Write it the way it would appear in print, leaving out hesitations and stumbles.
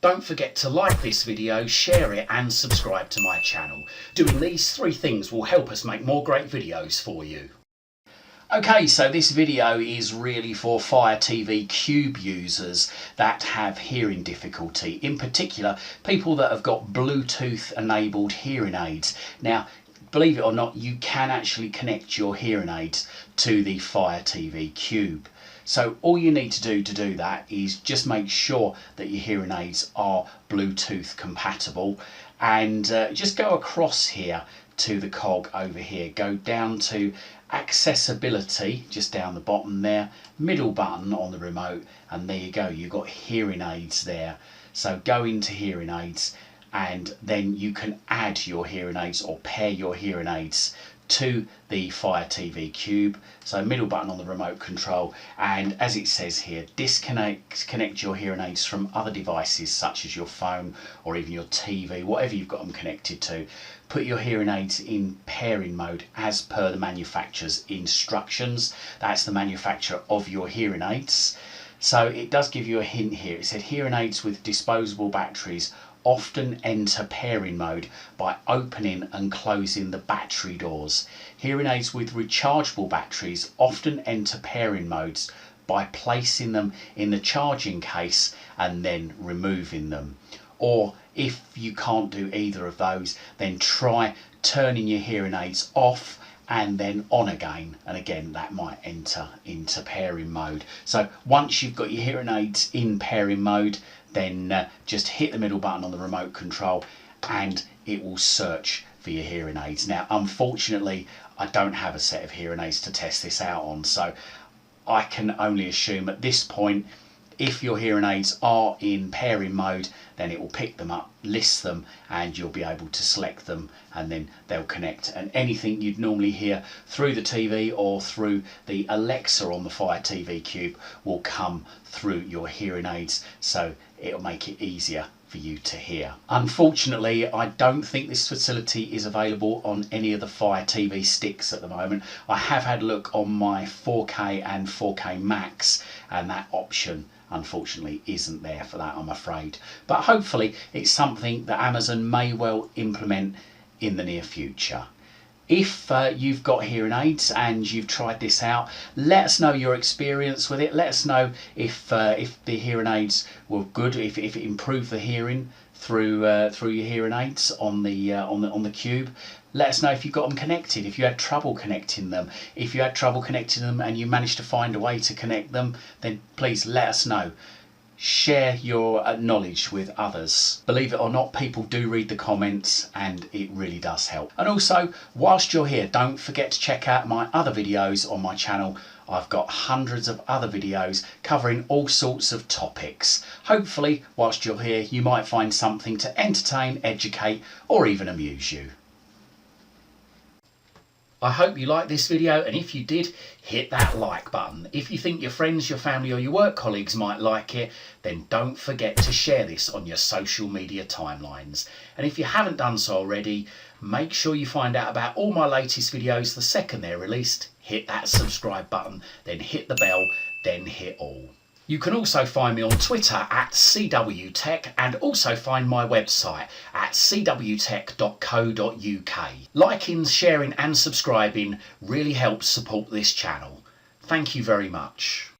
Don't forget to like this video, share it and subscribe to my channel. Doing these 3 things will help us make more great videos for you. Okay, so this video is really for Fire TV Cube users that have hearing difficulty. In particular, people that have got Bluetooth enabled hearing aids. Now, believe it or not, you can actually connect your hearing aids to the Fire TV Cube. So all you need to do that is just make sure that your hearing aids are Bluetooth compatible, and just go across here to the cog over here, go down to accessibility, just down the bottom there, middle button on the remote, and there you go, you've got hearing aids there. So go into hearing aids, and then you can add your hearing aids or pair your hearing aids to the Fire TV Cube. So middle button on the remote control, and as it says here, connect your hearing aids from other devices such as your phone or even your TV, whatever you've got them connected to. Put your hearing aids in pairing mode as per the manufacturer's instructions. That's the manufacturer of your hearing aids. So it does give you a hint here. It said hearing aids with disposable batteries often enter pairing mode by opening and closing the battery doors. Hearing aids with rechargeable batteries often enter pairing modes by placing them in the charging case and then removing them. Or if you can't do either of those, then try turning your hearing aids off and then on again, and again that might enter into pairing mode. So once you've got your hearing aids in pairing mode, then just hit the middle button on the remote control and it will search for your hearing aids. Now unfortunately I don't have a set of hearing aids to test this out on, so I can only assume at this point if your hearing aids are in pairing mode, then it will pick them up, list them, and you'll be able to select them, and then they'll connect. And anything you'd normally hear through the TV or through the Alexa on the Fire TV Cube will come through your hearing aids, so it'll make it easier for you to hear. Unfortunately, I don't think this facility is available on any of the Fire TV sticks at the moment. I have had a look on my 4K and 4K Max, and that option unfortunately isn't there for that, I'm afraid. But hopefully it's something that Amazon may well implement in the near future. If you've got hearing aids and you've tried this out, let us know your experience with it. Let us know if the hearing aids were good, if it improved the hearing through your hearing aids on the Cube. Let us know if you got them connected, if you had trouble connecting them. If you had trouble connecting them and you managed to find a way to connect them, then please let us know. Share your knowledge with others. Believe it or not, people do read the comments and it really does help. And also, whilst you're here, don't forget to check out my other videos on my channel. I've got hundreds of other videos covering all sorts of topics. Hopefully, whilst you're here, you might find something to entertain, educate, or even amuse you. I hope you liked this video, and if you did, hit that like button. If you think your friends, your family or your work colleagues might like it, then don't forget to share this on your social media timelines. And if you haven't done so already, make sure you find out about all my latest videos the second they're released. Hit that subscribe button, then hit the bell, then hit all. You can also find me on Twitter at CWTech, and also find my website at cwtech.co.uk. Liking, sharing and subscribing really helps support this channel. Thank you very much.